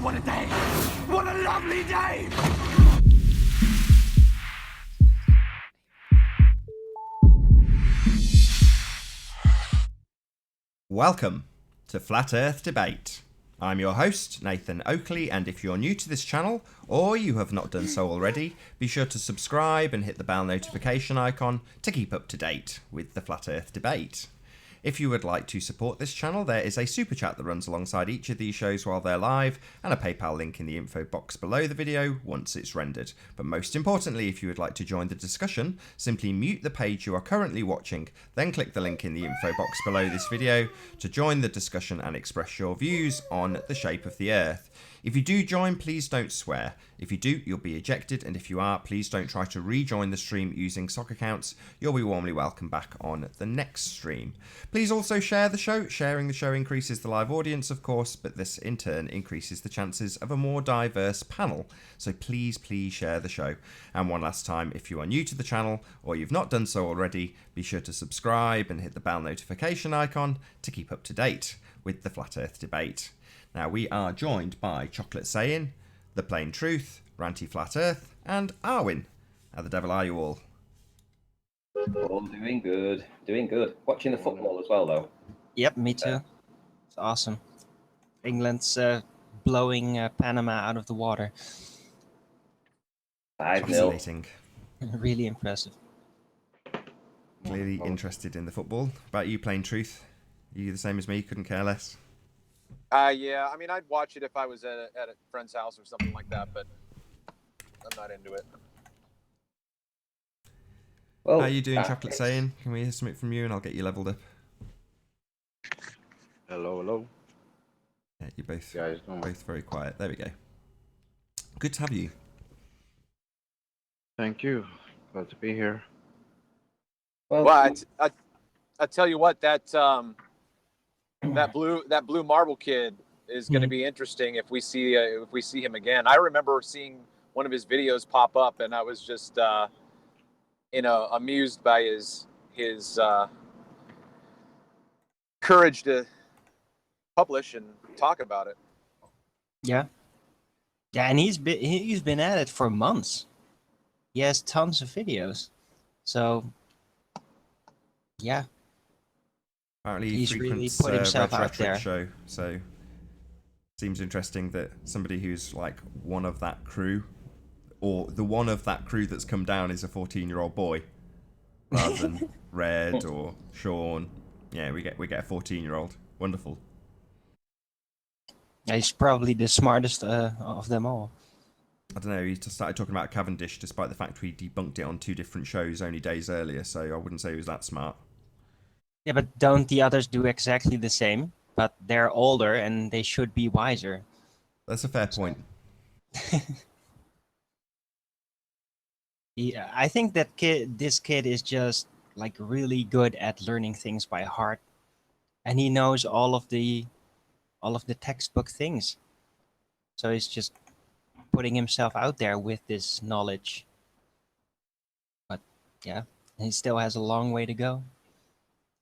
what a day! What a lovely day! Welcome to Flat Earth Debate. I'm your host, Nathan Oakley, and if you're new to this channel, or you have not done so already, be sure to subscribe and hit the bell notification icon to keep up to date with the Flat Earth Debate. If you would like to support this channel, there is a super chat that runs alongside each of these shows while they're live, and a PayPal link in the info box below the video once it's rendered. But most importantly, if you would like to join the discussion, simply mute the page you are currently watching, then click the link in the info box below this video to join the discussion and express your views on the shape of the Earth. If you do join, please don't swear. If you do, you'll be ejected, and if you are, please don't try to rejoin the stream using sock accounts. You'll be warmly welcome back on the next stream. Please also share the show. Sharing the show increases the live audience, of course, but this in turn increases the chances of a more diverse panel. So please share the show. And one last time, if you are new to the channel or you've not done so already, be sure to subscribe and hit the bell notification icon to keep up to date with the Flat Earth Debate. Now, we are joined by Chocolate Saying, The Plain Truth, Ranty Flat Earth, and Arwin. How the devil are you all? All doing good. Watching the football as well, though. Yep, me too. It's awesome. England's blowing Panama out of the water. 5-0. Fascinating. Really impressive. Clearly interested in the football. About you, Plain Truth? Are you the same as me? Couldn't care less? Yeah, I mean, I'd watch it if I was at a friend's house or something like that, but I'm not into it. Well, How are you doing, Chocolate Saying? Can we hear something from you and I'll get you leveled up? Hello. Yeah, you're both, Guys, doing? both very quiet. There we go. Good to have you. Thank you. Glad to be here. Well, I tell you what, that blue marble kid is going to be interesting if we see him again. I remember seeing one of his videos pop up, and I was just amused by his courage to publish and talk about it. Yeah, and he's been at it for months. He has tons of videos, so yeah. Apparently he He's frequents really put himself Red out Rhetoric there. Show, so seems interesting that somebody who's like one of that crew, or the one of that crew that's come down, is a 14-year-old boy, rather than Red or Sean. Yeah, we get a 14-year-old. Wonderful. He's probably the smartest of them all. I don't know, he just started talking about Cavendish despite the fact we debunked it on 2 different shows only days earlier, so I wouldn't say he was that smart. Yeah, but don't the others do exactly the same? But they're older and they should be wiser. That's a fair point. Yeah, I think that this kid is just like really good at learning things by heart, and he knows all of the textbook things. So he's just putting himself out there with this knowledge. But yeah, he still has a long way to go.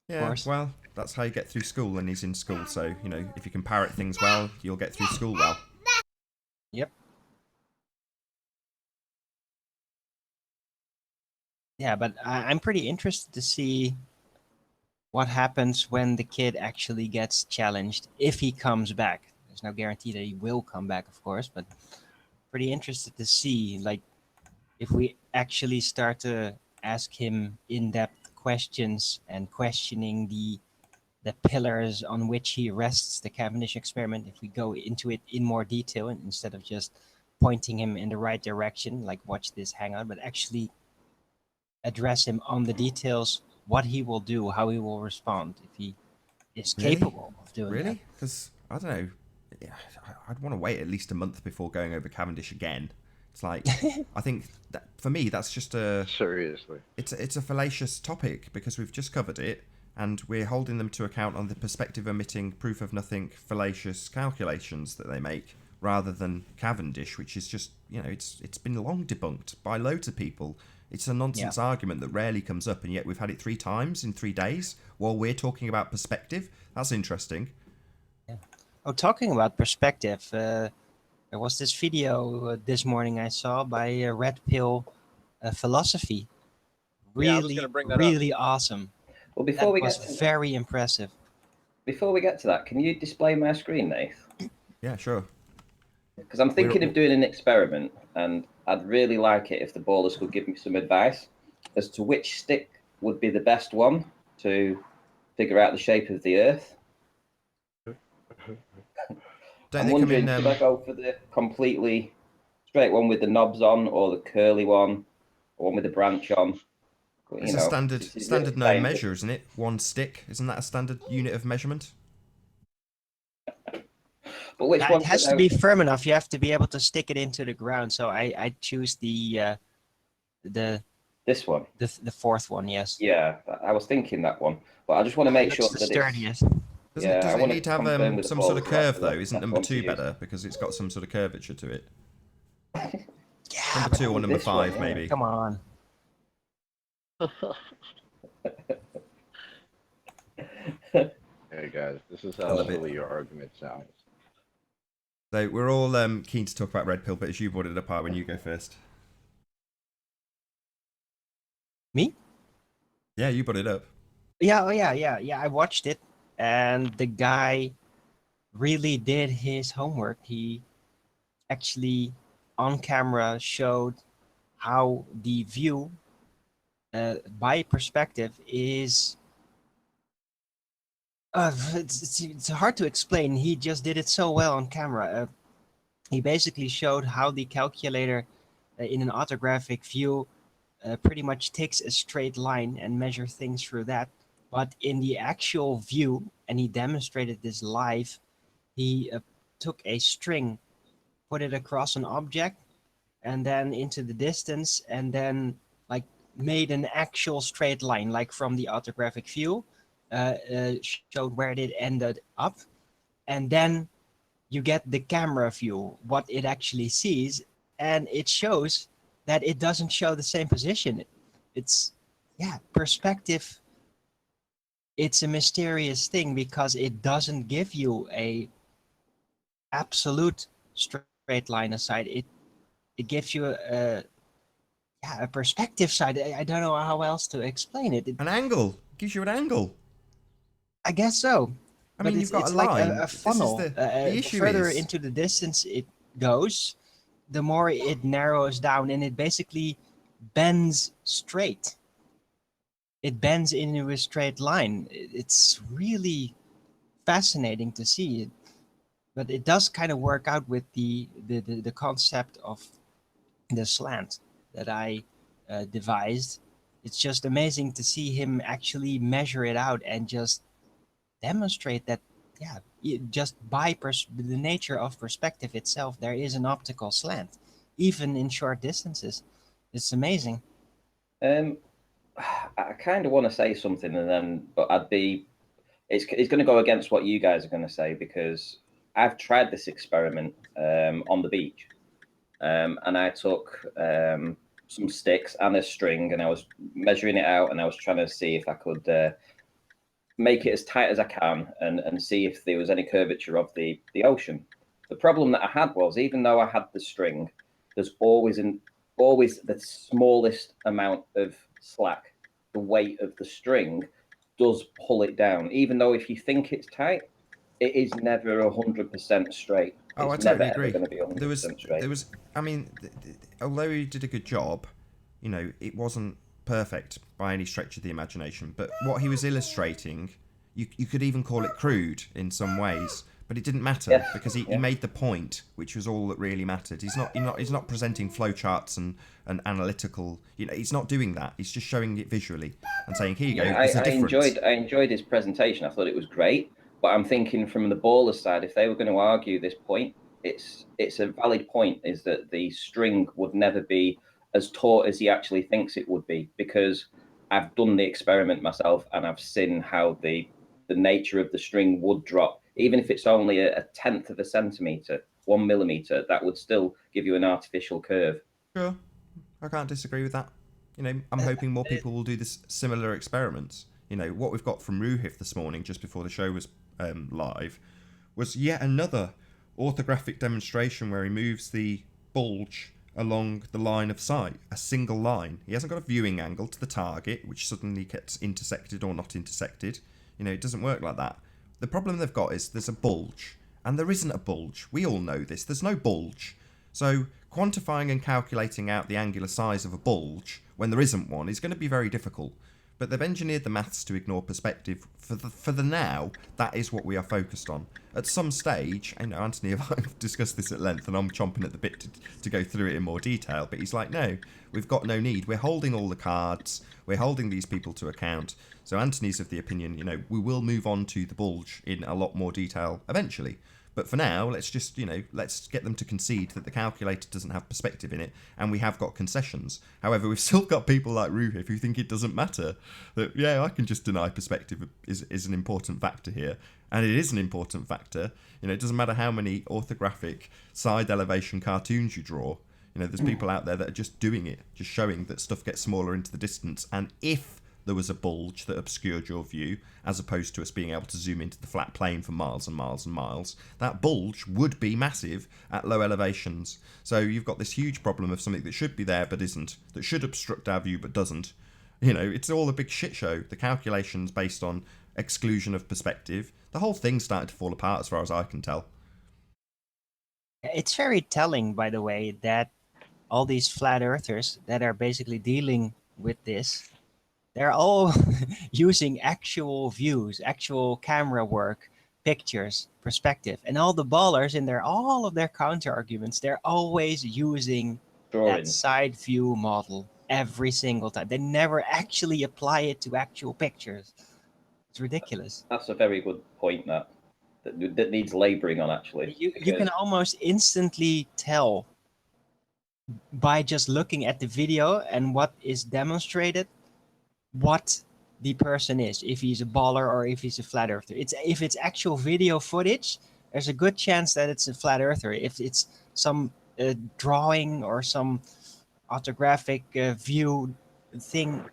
Yeah, course. well, that's how you get through school, and he's in school, so, you know, if you can parrot things well, you'll get through school well. Yep. Yeah, but I'm pretty interested to see what happens when the kid actually gets challenged, if he comes back. There's no guarantee that he will come back, of course, but pretty interested to see, like, if we actually start to ask him in-depth questions and questioning the pillars on which he rests the Cavendish experiment, if we go into it in more detail and instead of just pointing him in the right direction, like watch this hangout, but actually address him on the details, what he will do, how he will respond, if he is Really? capable of doing that. Really? Because, I don't know, I'd want to wait at least a month before going over Cavendish again. It's like, I think, that for me, that's just a... Seriously. It's a fallacious topic, because we've just covered it, and we're holding them to account on the perspective omitting proof of nothing fallacious calculations that they make, rather than Cavendish, which is just, you know, it's been long debunked by loads of people. It's a nonsense argument that rarely comes up, and yet we've had it 3 times in 3 days while we're talking about perspective. That's interesting. Yeah. Oh, talking about perspective, There was this video this morning I saw by Red Pill Philosophy. Yeah, I was Really, gonna bring that up. really awesome. Well, That was very impressive. before we get to that, can you display my screen, Nath? Yeah, sure. Because I'm thinking of doing an experiment, and I'd really like it if the ballers could give me some advice as to which stick would be the best one to figure out the shape of the Earth. I'm wondering, should I go for the completely straight one with the knobs on, or the curly one, or one with the branch on? It's a standard known measure, isn't it? One stick. Isn't that a standard unit of measurement? But which one It has to be firm enough. You have to be able to stick it into the ground. So I choose the this one. The fourth one, yes. Yeah, I was thinking that one, but I just want to make sure the that sturdiest. Doesn't it need to have some sort of curve though? Isn't number 2 better because it's got some sort of curvature to it? Yeah, number 2 or number 5 maybe. Come on. Hey guys, this is how silly your argument sounds. So we're all keen to talk about Red Pill, but as you brought it apart, when you go first. Me? Yeah, you brought it up. Yeah, I watched it, and the guy really did his homework. He actually, on camera, showed how the view by perspective is... it's hard to explain. He just did it so well on camera. He basically showed how the calculator in an orthographic view pretty much takes a straight line and measure things through that. But in the actual view, and he demonstrated this live, he took a string, put it across an object, and then into the distance, and then like made an actual straight line, like from the orthographic view, showed where it ended up, and then you get the camera view, what it actually sees, and it shows that it doesn't show the same position. It's, yeah, perspective. It's a mysterious thing because it doesn't give you a absolute straight line aside. It gives you a perspective side. I don't know how else to explain it. An angle. It gives you an angle. I guess so. I mean, but you've got it's a like line. a funnel. The issue further is... into the distance it goes, the more it narrows down, and it basically bends straight. It bends into a straight line. It's really fascinating to see it, but it does kind of work out with the concept of the slant that I devised. It's just amazing to see him actually measure it out and just demonstrate that, yeah, just by the nature of perspective itself, there is an optical slant, even in short distances. It's amazing. I kind of want to say something, and then, but it's going to go against what you guys are going to say, because I've tried this experiment on the beach, and I took some sticks and a string, and I was measuring it out, and I was trying to see if I could make it as tight as I can, and see if there was any curvature of the ocean. The problem that I had was, even though I had the string, there's always the smallest amount of slack. The weight of the string does pull it down, even though if you think it's tight, it is never 100% straight. Oh, it's I totally never agree. Going to be 100% straight. There was. I mean, although he did a good job, you know, it wasn't perfect by any stretch of the imagination. But what he was illustrating, you could even call it crude in some ways. But it didn't matter because he made the point, which was all that really mattered. He's not presenting flowcharts and analytical. You know, he's not doing that. He's just showing it visually and saying, "Here you go." I enjoyed his presentation. I thought it was great. But I'm thinking from the baller's side, if they were going to argue this point, it's a valid point. Is that the string would never be as taut as he actually thinks it would be, because I've done the experiment myself and I've seen how the nature of the string would drop. Even if it's only a tenth of a centimeter, 1 millimeter, that would still give you an artificial curve. Sure, I can't disagree with that. You know, I'm hoping more people will do this similar experiments. You know, what we've got from Ruhif this morning, just before the show was live, was yet another orthographic demonstration where he moves the bulge along the line of sight, a single line. He hasn't got a viewing angle to the target, which suddenly gets intersected or not intersected. You know, it doesn't work like that. The problem they've got is there's a bulge, and there isn't a bulge. We all know this. There's no bulge. So quantifying and calculating out the angular size of a bulge when there isn't one is going to be very difficult. But they've engineered the maths to ignore perspective. For the now, that is what we are focused on. At some stage, I know Anthony and I have discussed this at length, and I'm chomping at the bit to go through it in more detail, but he's like, no, we've got no need. We're holding all the cards. We're holding these people to account. So Anthony's of the opinion, you know, we will move on to the bulge in a lot more detail eventually. But for now, let's just, you know, let's get them to concede that the calculator doesn't have perspective in it, and we have got concessions. However, we've still got people like Ruhif who think it doesn't matter. That, yeah, I can just deny perspective is an important factor here. And it is an important factor. You know, it doesn't matter how many orthographic side elevation cartoons you draw. You know, there's people out there that are just doing it, just showing that stuff gets smaller into the distance. And if there was a bulge that obscured your view, as opposed to us being able to zoom into the flat plane for miles and miles and miles, that bulge would be massive at low elevations. So you've got this huge problem of something that should be there but isn't, that should obstruct our view but doesn't. You know, it's all a big shit show. The calculations based on exclusion of perspective, the whole thing's starting to fall apart as far as I can tell. It's very telling, by the way, that all these flat earthers that are basically dealing with this, they're all using actual views, actual camera work, pictures, perspective. And all the ballers in all of their counter arguments, they're always using that side view model every single time. They never actually apply it to actual pictures. It's ridiculous. That's a very good point, that needs labouring on, actually. You can almost instantly tell by just looking at the video and what is demonstrated what the person is, if he's a baller or if he's a flat earther. If it's actual video footage, there's a good chance that it's a flat earther. If it's some drawing or some orthographic view thing,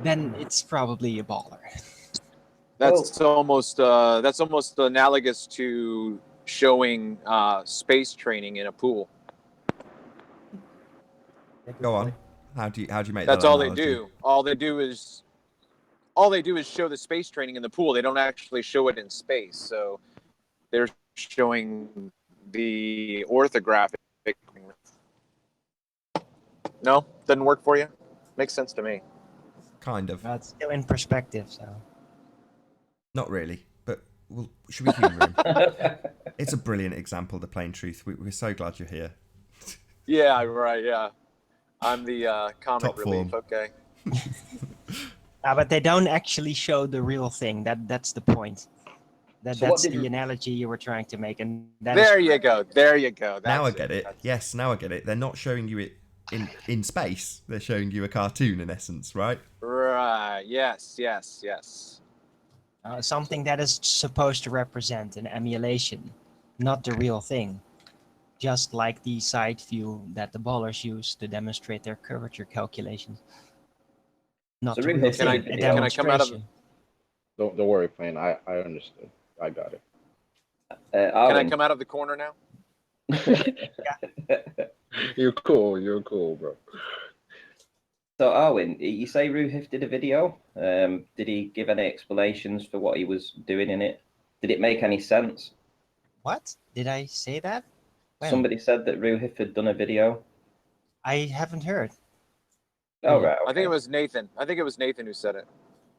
then it's probably a baller. That's almost analogous to showing space training in a pool. Go on. How do you make That's that all analogy? they do. All they do is show the space training in the pool. They don't actually show it in space. So they're showing the orthographic. No, doesn't work for you. Makes sense to me. Kind of. It's still in perspective, so. Not really, but should we humor him? It's a brilliant example of the plain truth. We're so glad you're here. Yeah, right. Yeah, I'm the comic Top relief. form. Okay. But they don't actually show the real thing. That's the point. That's the analogy you were trying to make, and there you go. Now I get it. Yes, now I get it. They're not showing you it in space. They're showing you a cartoon in essence, right? Right. Yes. Something that is supposed to represent an emulation, not the real thing. Just like the side view that the ballers use to demonstrate their curvature calculations. Not So the real can I thing, a can I come out of? demonstration. Don't worry, Plain. I understood. I got it. Can I come out of the corner now? You're cool, bro. So, Arwin, you say Ruhif did a video. Did he give any explanations for what he was doing in it? Did it make any sense? What? Did I say that? When? Somebody said that Ruhif had done a video. I haven't heard. Oh, right. Okay. I think it was Nathan. Who said it.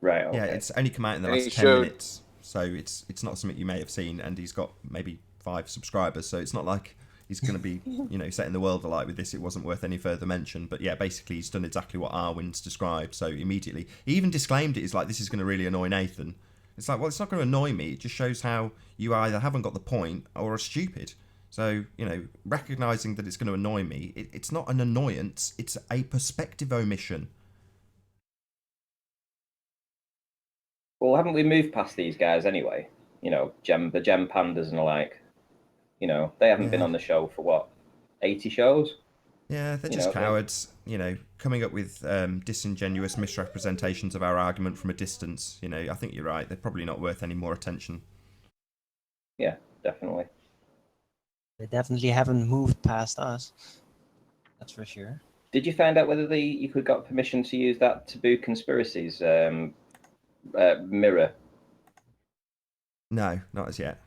Right. Okay. Yeah, it's only come out in the last 10 minutes, so it's not something you may have seen, and he's got maybe 5 subscribers, so it's not like he's going to be, setting the world alight with this. It wasn't worth any further mention. But yeah, basically he's done exactly what Arwin's described. So immediately, he even disclaimed it. He's like, this is going to really annoy Nathan. It's like, well, it's not going to annoy me. It just shows how you either haven't got the point or are stupid. So, recognising that it's going to annoy me, it's not an annoyance, it's a perspective omission. Well, haven't we moved past these guys anyway? The Gem Pandas and the like. They haven't been on the show for what, 80 shows? Yeah, they're just cowards, coming up with disingenuous misrepresentations of our argument from a distance. I think you're right. They're probably not worth any more attention. Yeah, definitely. They definitely haven't moved past us. That's for sure. Did you find out whether you could got permission to use that Taboo Conspiracies mirror? No, not as yet.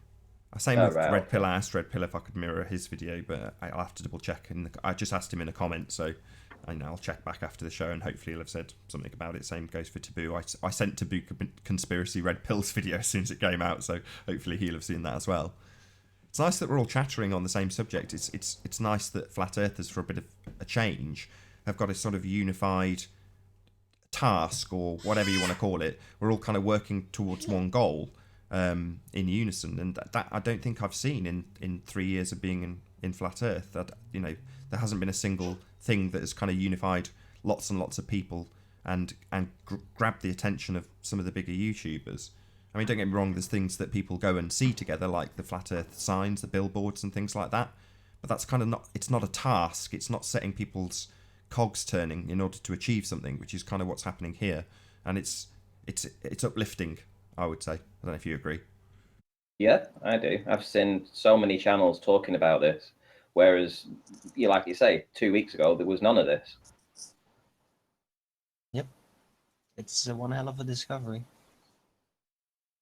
Same Oh, with right, Red okay. Pill. I asked Red Pill if I could mirror his video, but I'll have to double check. I just asked him in a comment, so I'll check back after the show, and hopefully he'll have said something about it. Same goes for Taboo. I sent Taboo Conspiracy Red Pill's video as soon as it came out, so hopefully he'll have seen that as well. It's nice that we're all chattering on the same subject. It's nice that Flat Earthers, for a bit of a change, have got a sort of unified task, or whatever you want to call it. We're all kind of working towards one goal in unison, and that I don't think I've seen in 3 years of being in Flat Earth. That there hasn't been a single thing that has kind of unified lots and lots of people and grabbed the attention of some of the bigger YouTubers. I mean, don't get me wrong, there's things that people go and see together, like the Flat Earth signs, the billboards and things like that. But that's kind of it's not a task. It's not setting people's cogs turning in order to achieve something, which is kind of what's happening here. And it's uplifting, I would say. I don't know if you agree. Yeah, I do. I've seen so many channels talking about this, whereas, like you say, 2 weeks ago, there was none of this. Yep. It's one hell of a discovery.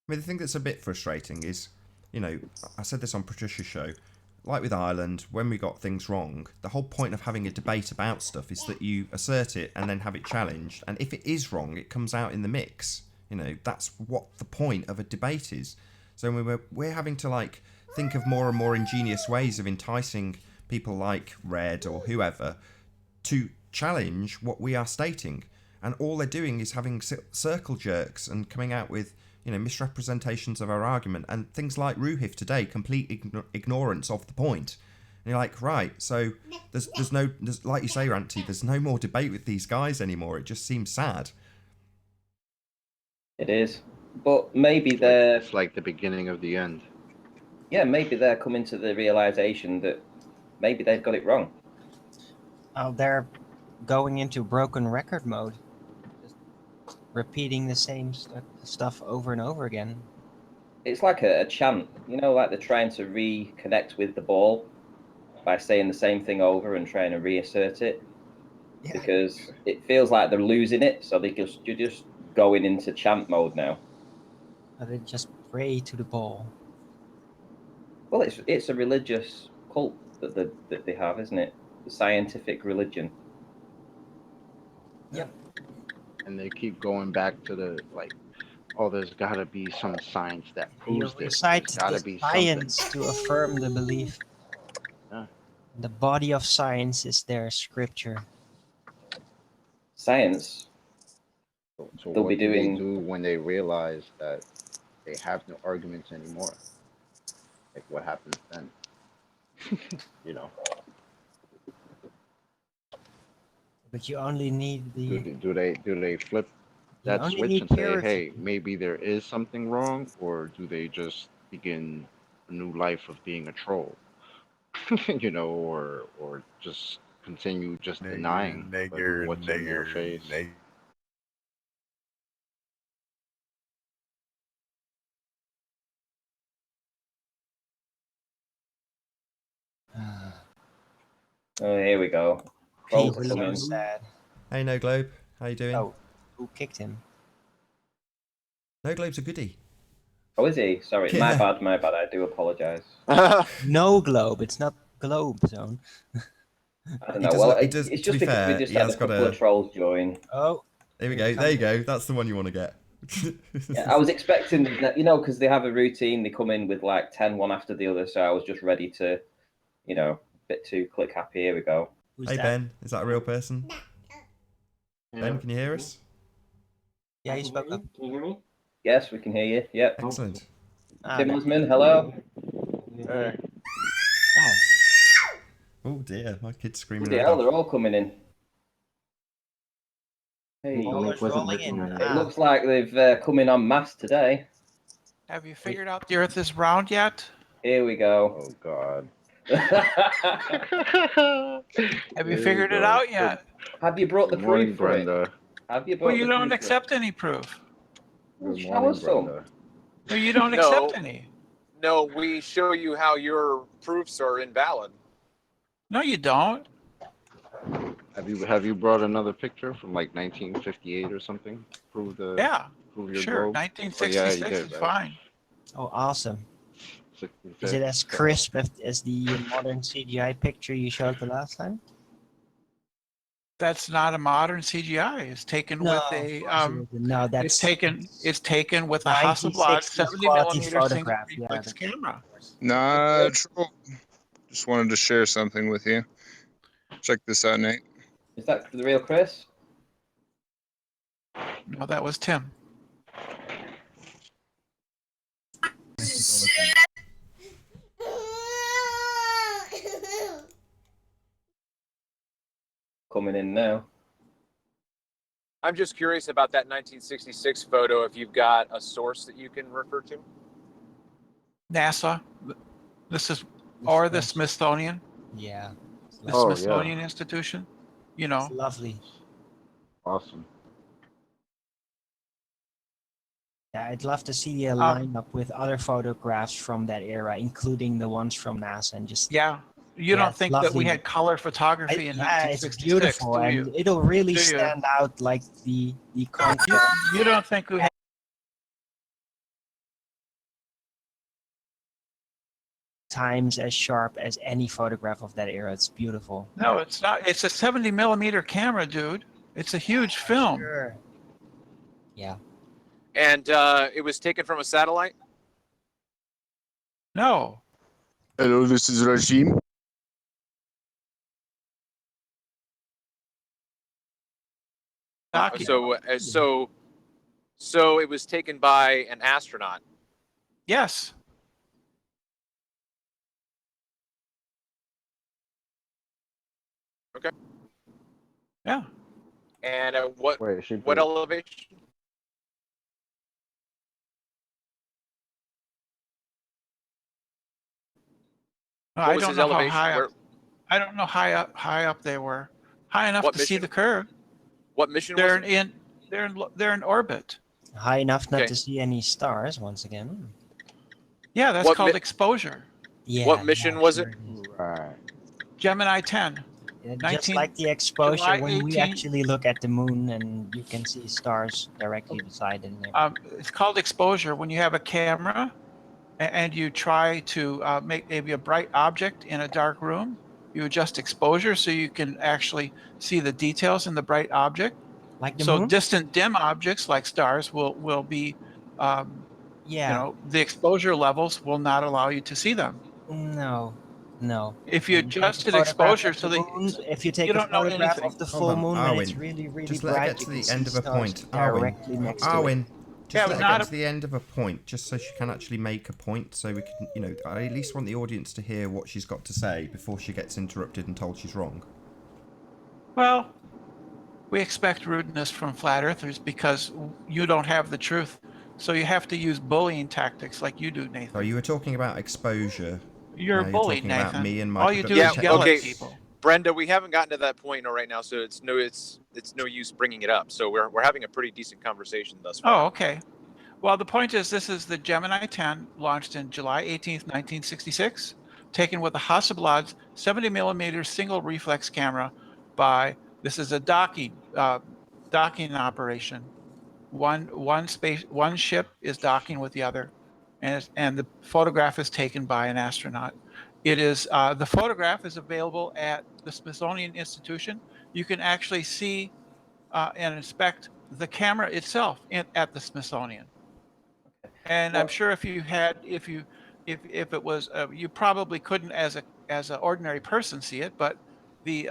I mean, the thing that's a bit frustrating is, I said this on Patricia's show, like with Ireland, when we got things wrong, the whole point of having a debate about stuff is that you assert it and then have it challenged, and if it is wrong, it comes out in the mix. That's what the point of a debate is. So we're having to think of more and more ingenious ways of enticing people like Red or whoever to challenge what we are stating, and all they're doing is having circle jerks and coming out with misrepresentations of our argument, and things like Ruhif today, complete ignorance of the point. And you're like, right, so there's like you say, Ranty, there's no more debate with these guys anymore. It just seems sad. It is, but maybe they're It's like the beginning of the end. yeah, maybe they're coming to the realization that maybe they've got it wrong. They're going into broken record mode, just repeating the same stuff over and over again. It's like a chant, like they're trying to reconnect with the ball by saying the same thing over and trying to reassert it, Yeah. because it feels like they're losing it, so you're just going into chant mode now. They just pray to the ball. Well, it's a religious cult that they have, isn't it? The scientific religion. Yep. And they keep going back to the there's got to be some science that You proves this. recite There's got the to be science something. to affirm the belief. Yeah. The body of science is their scripture. Science. So They'll what be do they doing. do when they realize that they have no arguments anymore? Like, what happens then? But you only need the. Do they flip You that only switch need and say, purity. hey, maybe there is something wrong, or do they just begin a new life of being a troll? Or just continue just denying what's in their face. Oh, here we go. Pete Trolls are is so coming. sad. Hey, No Globe, how you doing? Oh, who kicked him? No Globe's a goodie. Oh, is he? Sorry, Yeah. my bad. I do apologise. No globe. It's not globe zone. I don't He know. does Well, look- he it's does- just to be because fair, we just he had has a got couple a- of trolls join. Oh, There we go. There you go. That's the one you want to get. Yeah, I was expecting that, because they have a routine. They come in with 10 one after the other, so I was just ready to, bit too click happy. Here we go. who's Hey that? Ben, is that a real person? Ben, can you hear us? Yeah, he spoke up. Can you hear me? Yes, we can hear you. Yep. Excellent. Tim there- Osman, hello. Hey, Oh, Oh dear, my kid's screaming. Bloody at hell, the they're all coming in. Hey, The link wasn't rolling working in. right it now. looks like they've come in en masse today. Have you figured out the Earth is round yet? Here we go. oh God. Have you figured it out yet? Have you brought the Good morning, proof for it? Brenda. Have you brought Well, you the don't proof for it? accept any proof. Well, Good show morning, us some. Brenda. No, you don't No. accept any. No, we show you how your proofs are invalid. No, you don't. Have you brought another picture from like 1958 or something? Prove Yeah, your sure. globe. Oh yeah, you 1966 did, is right? fine. Oh, awesome. 66. Is it as crisp as the modern CGI picture you showed the last time? That's not a modern CGI. It's taken with a no, it's taken with a Hasselblad 1960s 70 quality millimeter single photograph. Yeah, reflex camera. Not true. Just wanted to share something with you. Check this out, Nate. Is that the real Chris? No, that was Tim. Coming in now. I'm just curious about that 1966 photo. If you've got a source that you can refer to. NASA. This is or the Smithsonian. Yeah. The Oh, yeah. Smithsonian Institution. You know. It's lovely. Awesome. Yeah, I'd love to see a lineup with other photographs from that era, including the ones from NASA, and just Yeah. You don't it's think that we lovely. had color photography in Yeah, it's 1966, beautiful, do and you? it'll really Do you? stand out like the contrast. You don't think we had Times as sharp as any photograph of that era. It's beautiful. No, it's not. It's a 70 millimeter camera, dude. It's a huge film. Sure. Yeah. And it was taken from a satellite. No. Hello, this is Rajim. So it was taken by an astronaut. Yes. Okay. Yeah. And at what Wait, what elevation? No, What I was don't his know how elevation? high Where, up. I don't know high up they were. High enough What to see mission? the curve. what mission They're was it? they're in orbit. High enough not Okay. to see any stars once again. Yeah, that's What called mi- exposure. Yeah. What mission was sure it? is. Right. Gemini 10. Yeah, 19 just like the exposure July when we 18. actually look at the moon and you can see stars directly beside it. It's called exposure when you have a camera and you try to make maybe a bright object in a dark room. You adjust exposure so you can actually see the details in the bright object. Like the So moon? distant dim objects like stars will be, Yeah. the exposure levels will not allow you to see them. No. No. If you When take a adjusted photograph exposure of so the that moon, if you take you a don't know photograph anything. of the Hold full on, moon when it's Arwen. really, really Just let her bright, get you to can the see end of a stars point. directly next to it. Arwen, just Yeah, let but her not get a- to the end of a point, just so she can actually make a point, so we can, I at least want the audience to hear what she's got to say before she gets interrupted and told she's wrong. Well, we expect rudeness from flat earthers because you don't have the truth. So you have to use bullying tactics like you do, Nathan. So you were talking about exposure. You're a Now bully, you're talking about Nathan. me and my All you do production is yell okay. at people. Brenda, we haven't gotten to that point right now, so it's no use bringing it up. So we're having a pretty decent conversation thus far. Oh, okay. Well, the point is, this is the Gemini 10, launched in July 18th, 1966, taken with a Hasselblad 70 millimeter single reflex camera this is a docking operation. One ship is docking with the other, and the photograph is taken by an astronaut. It is the photograph is available at the Smithsonian Institution. You can actually see and inspect the camera itself at the Smithsonian. And I'm sure if it was you probably couldn't as an ordinary person see it, but the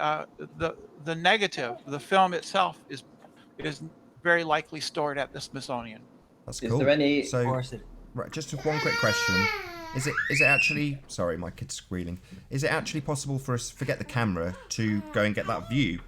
negative, the film itself is very likely stored at the Smithsonian. That's Is cool. there any- So, Of course it. right, just one quick question. Is it actually... Sorry, my kid's squealing. Is it actually possible for us, forget the camera, to go and get that view?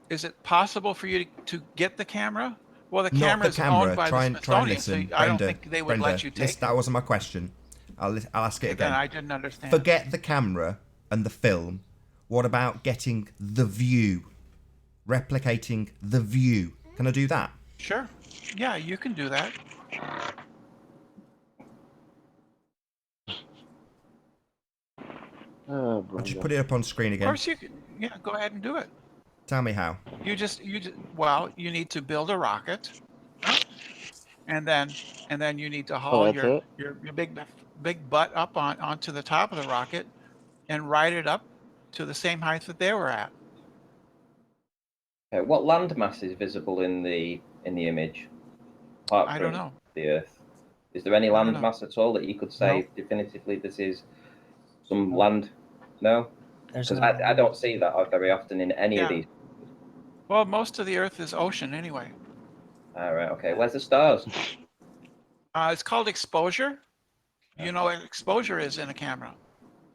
Is it possible for you to get the camera? Well, the Not camera the is camera. owned by Try the and Smithsonian, listen. so I don't Brenda, think they would let you take listen, that wasn't my question. I'll ask it Then again. I didn't understand. Forget the camera and the film. What about getting the view? Replicating the view. Can I do that? Sure. Yeah, you can do that. Oh, I'll just Brenda. put it up on screen Of again. course, you can. Yeah, go ahead and do it. Tell me how. Well, you need to build a rocket, huh? and then you need to Oh, haul that's your it? big butt up onto the top of the rocket and ride it up to the same height that they were at. Okay, what landmass is visible in the image, apart I don't from know. the Earth? Is there any I don't know. landmass at all that you could say definitively this is some No. land? No, There's because no. I don't see that very often in any of Yeah. these. Well, most of the Earth is ocean anyway. All right, okay. Where's the stars? It's called exposure. You know what exposure is in a camera.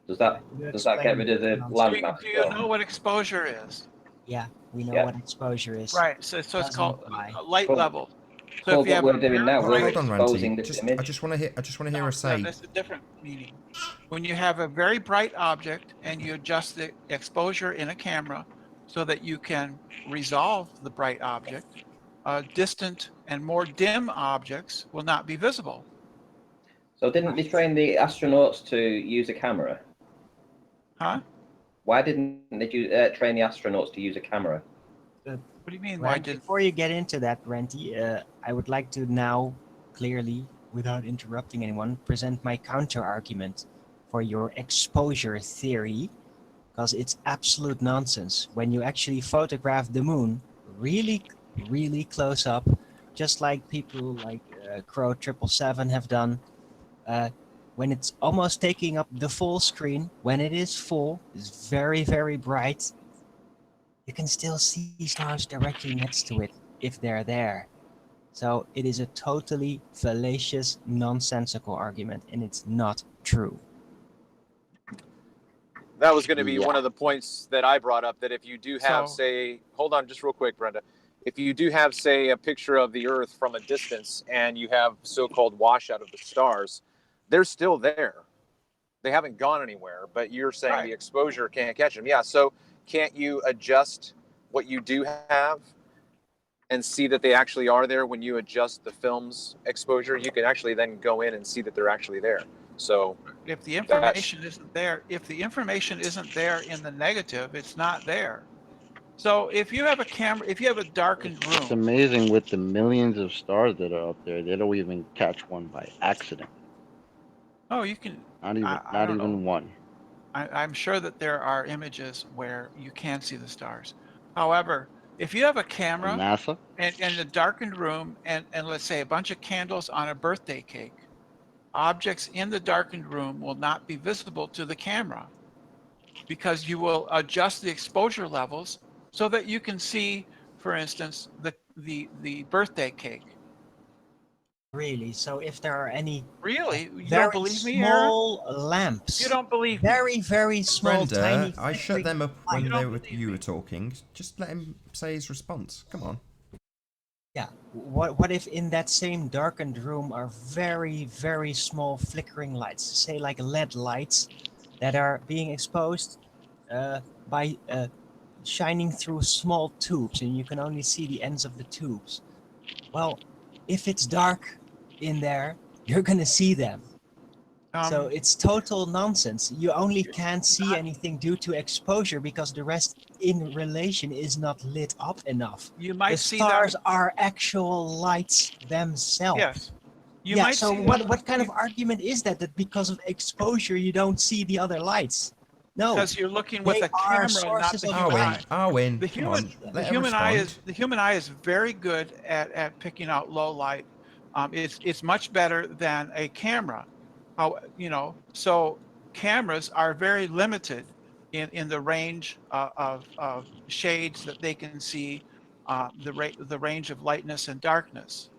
Does that You get explain rid of the nonsense. landmass? Do you know what exposure is? Yeah, we know Yeah. what exposure is. Right. So it's Doesn't called apply. light Well, level. So well, if you what have we're a doing very now, we're Hold bright, on, exposing Ranty. this Just, image. I just want to hear no, us say. that's a different meaning. When you have a very bright object and you adjust the exposure in a camera so that you can resolve the bright object, distant and more dim objects will not be visible. So didn't they train the astronauts to use a camera? Huh? Why didn't they train the astronauts to use a camera? What do you mean? Why Rent, did? before you get into that, Renty, I would like to now clearly, without interrupting anyone, present my counter argument for your exposure theory, because it's absolute nonsense. When you actually photograph the moon really, really close up, just like people like Crow 777 have done, when it's almost taking up the full screen, when it is full, it's very, very bright, you can still see stars directly next to it if they're there. So it is a totally fallacious, nonsensical argument, and it's not true. That was going to be Yeah. one of the points that I brought up. That if you do have, So- say, hold on, just real quick, Brenda. If you do have, say, a picture of the Earth from a distance, and you have so-called washout of the stars, they're still there. They haven't gone anywhere. But you're saying Right. the exposure can't catch them. Yeah. So can't you adjust what you do have and see that they actually are there when you adjust the film's exposure? You can actually then go in and see that they're actually there. So If the information isn't there, in the negative, it's not there. So if you have a camera, if you have a darkened It's room, amazing with the millions of stars that are up there. They don't even catch one by accident. oh, you can. Not even, I not don't know. even one. I'm sure that there are images where you can see the stars. However, if you have a From camera NASA? and a darkened room and let's say a bunch of candles on a birthday cake, objects in the darkened room will not be visible to the camera because you will adjust the exposure levels so that you can see, for instance, the birthday cake. Really? So if there are any Really? You very don't believe me, Aaron? small lamps, You don't believe me? very, very small, Brenda, tiny. I shut flickering them up lights. when don't you were talking. Just let him say his response. Come on. Yeah. What if in that same darkened room are very, very small flickering lights, say like LED lights, that are being exposed by shining through small tubes, and you can only see the ends of the tubes. Well, if it's dark in there, you're gonna see them. So it's total nonsense. You only can't see anything due to exposure because the rest in relation is not lit up enough. you might The see stars them. are actual lights themselves. Yes. You Yeah, might so see what kind of argument is that? That because of exposure you don't see the other lights? No, because you're looking with they a are camera, not sources the of human Arwen, eye. Arwen, The come human, on. the Let her human eye respond. is very good at picking out low light. It's much better than a camera. How so cameras are very limited in the range of shades that they can see, the range of lightness and darkness.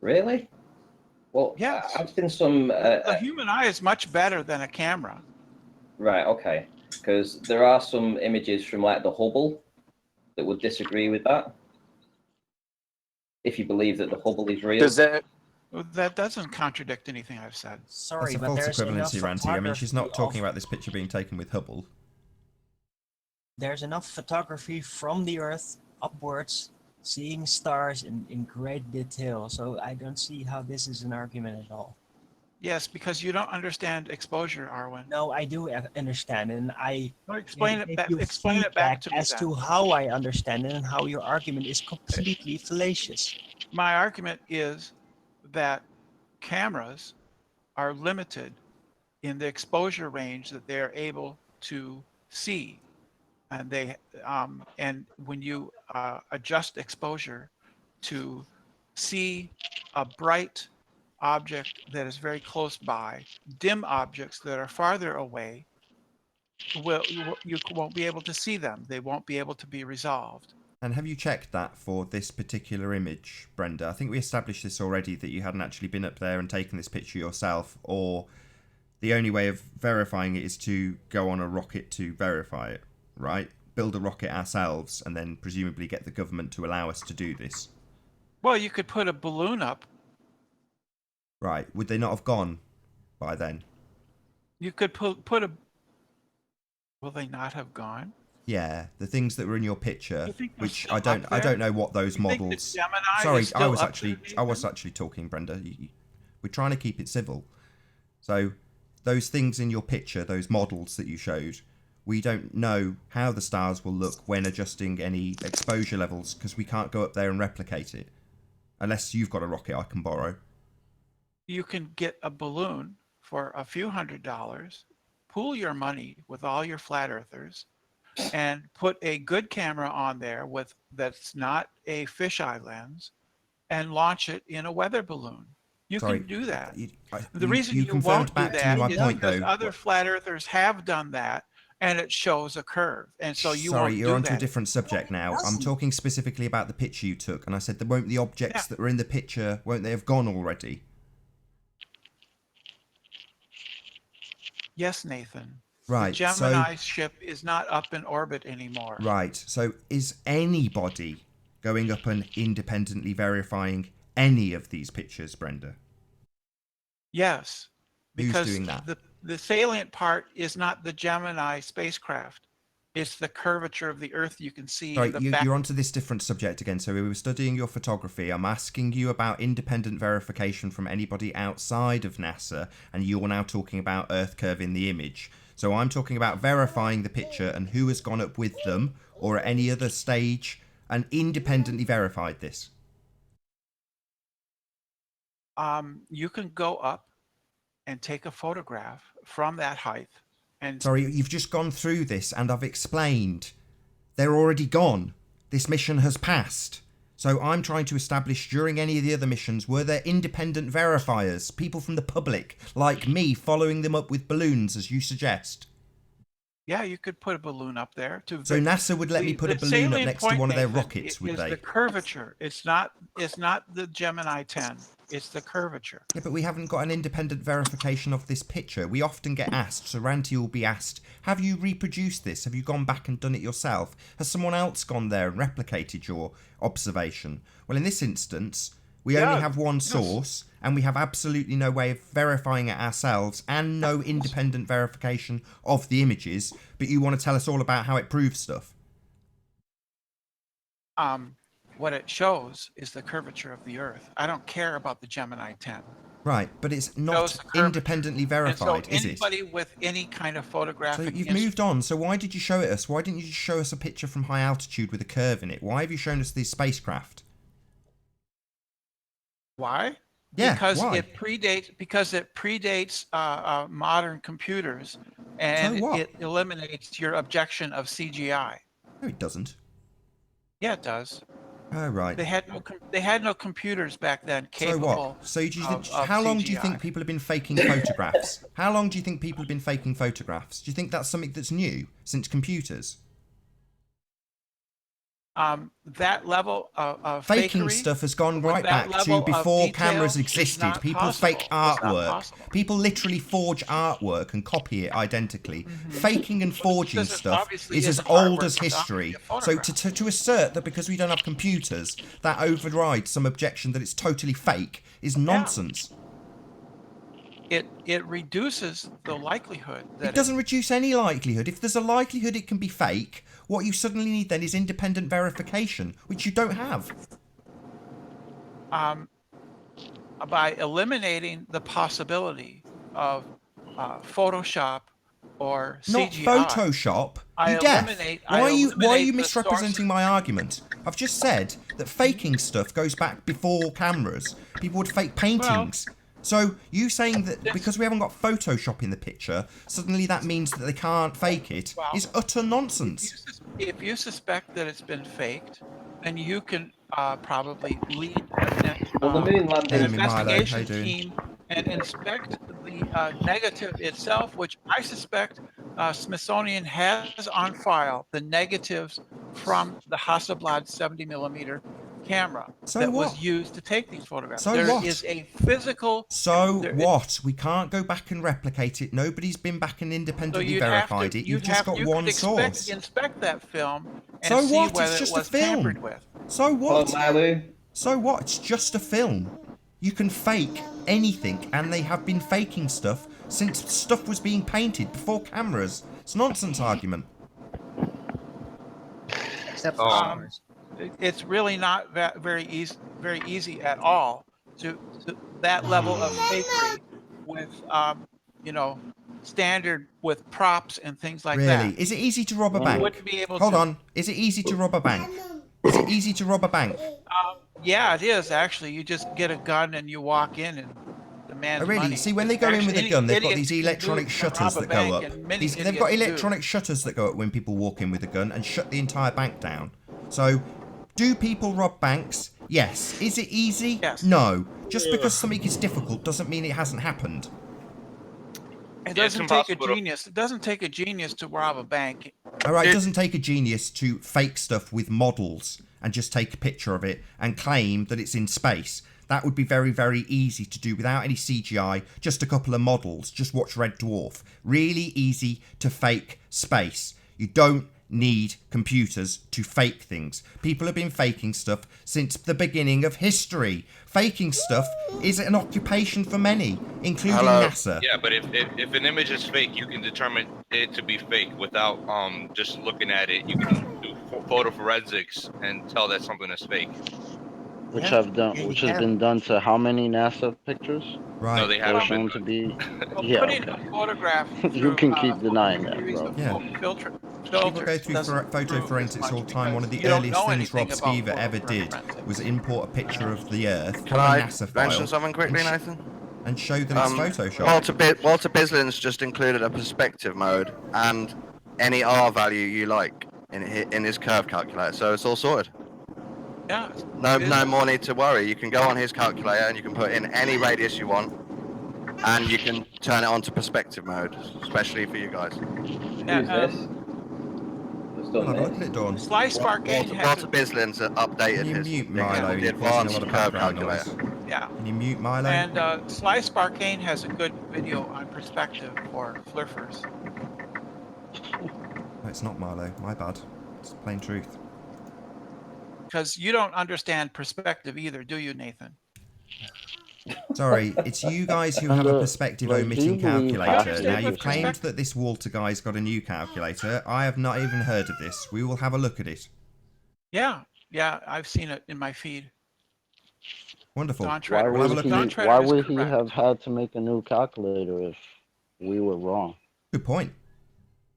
Really? Well, Yes, I've seen some. the human eye is much better than a camera. Right, okay. Because there are some images from like the Hubble that would disagree with that. If you believe that the Hubble is real. does that That doesn't contradict anything I've said. sorry, That's a but false there's enough equivalency, Ranty. I mean, she's not photography talking of- about this picture being taken with Hubble. There's enough photography from the Earth upwards seeing stars in great detail. So I don't see how this is an argument at all. Yes, because you don't understand exposure, Arwen. No, I do understand, and I No, can give you explain it feedback back to me as then. to how I understand it and how your argument is completely fallacious. My argument is that cameras are limited in the exposure range that they're able to see. And and when you adjust exposure to see a bright object that is very close by, dim objects that are farther away, you won't be able to see them. They won't be able to be resolved. And have you checked that for this particular image, Brenda? I think we established this already, that you hadn't actually been up there and taken this picture yourself, or the only way of verifying it is to go on a rocket to verify it, right? Build a rocket ourselves and then presumably get the government to allow us to do this. Well, you could put a balloon up. Right. Would they not have gone by then? You could put a. Will they not have gone? Yeah, the things that were in your picture, You think they're which still I up there? don't know what those You think the models. Gemini Sorry, is still up there, I was Nathan? actually talking, Brenda. We're trying to keep it civil. So those things in your picture, those models that you showed, we don't know how the stars will look when adjusting any exposure levels because we can't go up there and replicate it. Unless you've got a rocket I can borrow. You can get a balloon for a few $100s, pool your money with all your flat earthers, and put a good camera on there that's not a fisheye lens, and launch it in a weather balloon. You Sorry, can do that. The you reason you confirmed won't do back to me that my is point, because though. other flat earthers have done that, and it shows a curve, and so you Sorry, won't you're do onto that. a different subject now. I'm talking specifically about the picture you took, and I said, won't the objects that were in the picture, won't they have gone already? Yes, Nathan. Right, The Gemini ship is not up in orbit anymore. Right, so is anybody going up and independently verifying any of these pictures, Brenda? Yes, Who's because doing that? the salient part is not the Gemini spacecraft. It's the curvature of the Earth you can see Sorry, in the back. you're onto this different subject again. So we were studying your photography. I'm asking you about independent verification from anybody outside of NASA, and you're now talking about Earth curving the image. So I'm talking about verifying the picture and who has gone up with them or at any other stage and independently verified this. You can go up and take a photograph from that height. And Sorry, you've just gone through this and I've explained. They're already gone. This mission has passed. So I'm trying to establish during any of the other missions, were there independent verifiers, people from the public, like me, following them up with balloons, as you suggest? yeah, you could put a balloon up there. So NASA would let me put a balloon up next to one of their rockets, would they? The curvature. It's not the Gemini 10. It's the curvature. Yeah, but we haven't got an independent verification of this picture. We often get asked, so Ranty will be asked, have you reproduced this? Have you gone back and done it yourself? Has someone else gone there and replicated your observation? Well, in this instance, we only have one source, and we have absolutely no way of verifying it ourselves, and no independent verification of the images, but you want to tell us all about how it proves stuff. What it shows is the curvature of the Earth. I don't care about the Gemini 10. Right, but it's not independently verified, is it? Anybody with any kind of photographic... So you've moved on, so why did you show it us? Why didn't you just show us a picture from high altitude with a curve in it? Why have you shown us this spacecraft? Why? Yeah, because why? it predates modern computers, and So what? it eliminates your objection of CGI. No, it doesn't. Yeah, it does. Oh, right. They had no computers back then So capable. what? So do you think, of how long do you CGI. think people have been faking photographs? How long do you think people have been faking photographs? Do you think that's something that's new since computers? That level of Faking fakery, stuff has gone with right that back to level of before detail cameras is existed. not People possible. fake It's not artwork. possible. People literally forge artwork and copy it identically. Faking and forging Because it stuff obviously is as isn't old artwork, as it's history. obviously So a to assert that because we don't have computers, that overrides some objection that it's totally fake is nonsense. It reduces the likelihood that It doesn't reduce any likelihood. If there's a likelihood it can be fake, What you suddenly need then is independent verification, which you don't have. By eliminating the possibility of Photoshop or Not CGI. Photoshop. I You deaf? eliminate- Why I are you eliminate the misrepresenting sources. my argument? I've just said that faking stuff goes back before cameras. People would fake paintings. So you saying that because we haven't got Photoshop in the picture, suddenly that means that they can't fake it is utter nonsense. If you suspect that it's been faked, then you can probably lead Well, the moon an landing. Hey, Milo, how you investigation doing? team and inspect the negative itself, which I suspect Smithsonian has on file the negatives from the Hasselblad 70mm camera So that what? was used to take these photographs. So There what? is a physical. So there- what? We can't go back and replicate it. Nobody's been back and So independently you'd have verified to, it. You've just got you one could source. inspect that film and So see what? whether It's just it a was film. tampered with. So Hello, what? Malu. So what? It's just a film. You can fake anything, and they have been faking stuff since stuff was being painted before cameras. It's a nonsense argument. Except for ours. It's really not very easy at all to that level of fakery with standard with props and things like Really? that. Is it easy to rob a You bank? wouldn't be able Hold to. on. Is it easy to rob a bank? Is it easy to rob a bank? Yeah, it is actually. You just get a gun and you walk in and demand Oh, really? money. See, when they go in with a gun, they've got these Idiots can electronic rob shutters a that go bank, up. and many They've got idiots do. electronic shutters that go up when people walk in with a gun and shut the entire bank down. So, do people rob banks? Yes. Is it easy? Yes. No. Just because something is difficult doesn't mean it hasn't happened. It Yeah, it's doesn't take a impossible to- genius. It doesn't take a genius to rob a bank. Alright, it doesn't take a genius to fake stuff with models and just take a picture of it and claim that it's in space. That would be very, very easy to do without any CGI, just a couple of models. Just watch Red Dwarf. Really easy to fake space. You don't need computers to fake things. People have been faking stuff since the beginning of history. Faking stuff is an occupation for many, including NASA. Yeah, but if an image is fake, you can determine it to be fake without just looking at it. You can do photo forensics and tell that something is fake. Which Yeah, I've done, yeah, you which has can. been done to how many NASA pictures? Right. No, they They're haven't shown been. to be. Well, Yeah. putting Okay. a photograph You through, can keep denying that, series bro. of Yeah. People go through doesn't photo prove forensics as all much the time. One of the because you don't earliest know things Rob anything about Skiver photo ever did forensics. was import a picture of the Earth Can from a I NASA mention file something quickly, and, Nathan? and show that it's Photoshop. Walter Bislin's just included a perspective mode and any R value you like in his curve calculator, so it's all sorted. Yeah. No more need to worry. You can go on his calculator and you can put in any radius you want, and you can turn it on to perspective mode, especially for you guys. Yeah, Who's this? What's Well, done have a look at this? it, Dawn. Slice Arcade has Walter Bislin's updated Can you his mute thing, Milo? the You're causing a advanced lot of curve background calculator. noise. yeah. Can you mute Milo? And Slice Arcane has a good video on perspective for flirfers. No, it's not Milo. My bad. It's plain truth. Because you don't understand perspective either, do you, Nathan? Sorry, it's you guys who have a perspective Like, do omitting you believe calculator. half Now, of you've it- claimed that this Walter guy's got a new calculator. I have not even heard of this. We will have a look at it. Yeah, I've seen it in my feed. Wonderful. Don't Why try, We'll have a would look he? at don't it. try Why to would he correct. have had to make a new calculator if we were wrong? Good point.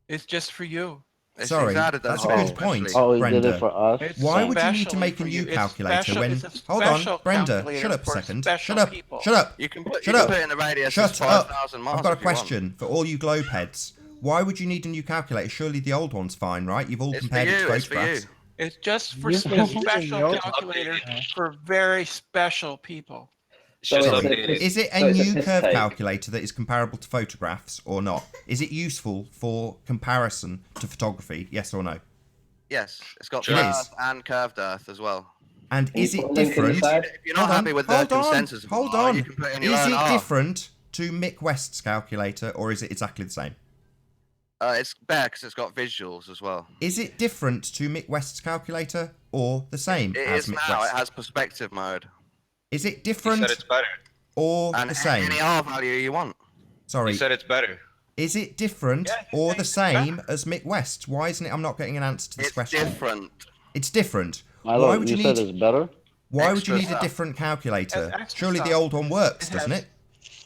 It's just for you. Sorry, added that that's a bit good especially. point. Oh, he did Brenda. it for us. It's Why would you need to specially make a for new you. It's calculator special- when... it's a Hold on, special Brenda, calculator shut up a for second. special Shut up, people. shut up. You can put Shut you up. can put in the radius Shut as up. 5,000 miles. I've got a if you want. question for all you globeheads. Why would you need a new calculator? Surely the old one's fine, right? You've all It's for compared it you. to It's for you. photographs. It's just for You a can use special your- calculator for very special people. It's just So it's a- updated. Is it a So it's a new piss curve take. calculator that is comparable to photographs or not? Is it useful for comparison to photography? Yes or no? Yes, it's got It flat is. Earth and curved Earth as well. And Can you is put it a link in the different? side? If you're not happy with the consensus of hold R, on. you can put in your Is own it R. different to Mick West's calculator, or is it exactly the same? It's better because it's got visuals as well. Is it different to Mick West's calculator, or the same It as is Mick now. West? It has perspective mode Is it He different said it's better. or and the same? any R value you want. Sorry, He said it's better. Is it different Yeah, or saying the it's better. same as Mick West? Why isn't it? I'm not getting an answer to this It's question. different. It's different. Milo, Why would you you said need? it's better? Why would you Extra need a stuff. different calculator? Has extra Surely the stuff. old one works, It doesn't has- it?